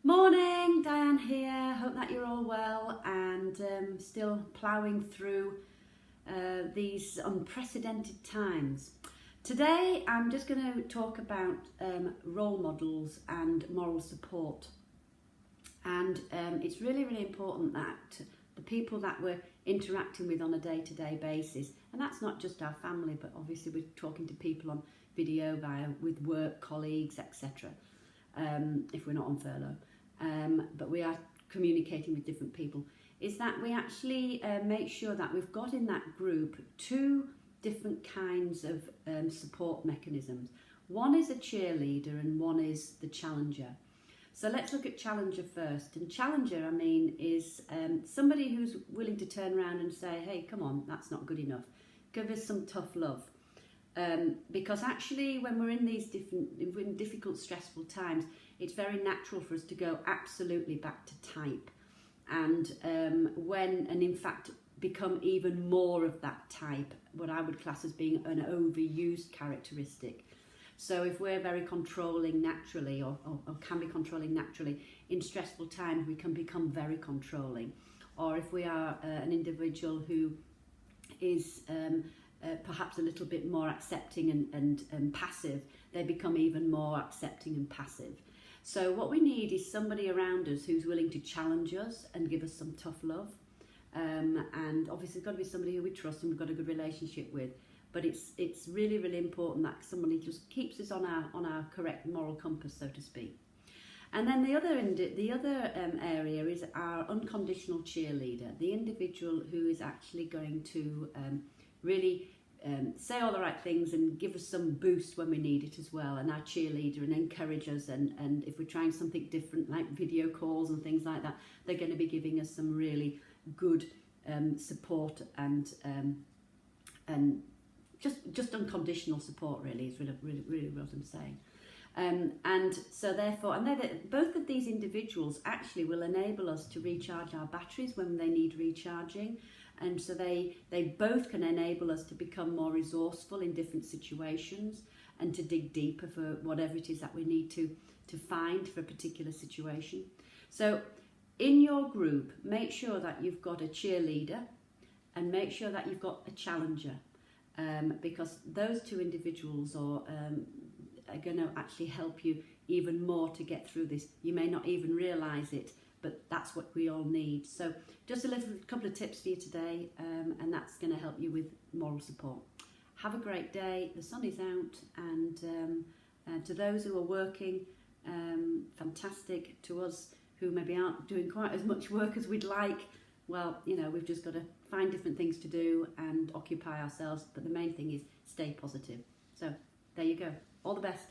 Morning, Diane here. Hope that you're all well and still ploughing through these unprecedented times. Today I'm just going to talk about role models and moral support. And it's really important that the people that we're interacting with on a day-to-day basis, and that's not just our family, but obviously we're talking to people on video with work colleagues, etc. If we're not on furlough. But we are communicating with different people, is that we actually make sure that we've got in that group two different kinds of support mechanisms. One is a cheerleader and one is the challenger. So let's look at challenger first. And challenger, I mean, is somebody who's willing to turn around and say, hey, come on, that's not good enough. Give us some tough love. Because actually when we're in these difficult, stressful times, it's very natural for us to go absolutely back to type and in fact become even more of that type, what I would class as being an overused characteristic. So if we're very controlling naturally or can be controlling naturally, in stressful times we can become very controlling. Or if we are an individual who is perhaps a little bit more accepting and passive, they become even more accepting and passive. So what we need is somebody around us who's willing to challenge us and give us some tough love. And obviously it's got to be somebody who we trust and we've got a good relationship with. But it's really important that somebody just keeps us on our correct moral compass, so to speak. And then the other area is our unconditional cheerleader, the individual who is actually going to really say all the right things and give us some boost when we need it as well, and our cheerleader, and encourage us, and if we're trying something different like video calls and things like that, they're going to be giving us some really good support and just unconditional support, really is really what I'm saying. And so therefore, both of these individuals actually will enable us to recharge our batteries when they need recharging. And so they both can enable us to become more resourceful in different situations and to dig deeper for whatever it is that we need to find for a particular situation. So in your group, make sure that you've got a cheerleader and make sure that you've got a challenger, because those two individuals are going to actually help you even more to get through this. You may not even realise it, but that's what we all need. So just a couple of tips for you today, and that's going to help you with moral support. Have a great day. The sun is out, and to those who are working, fantastic. To us who maybe aren't doing quite as much work as we'd like, well, you know, we've just got to find different things to do and occupy ourselves. But the main thing is stay positive. So there you go. All the best.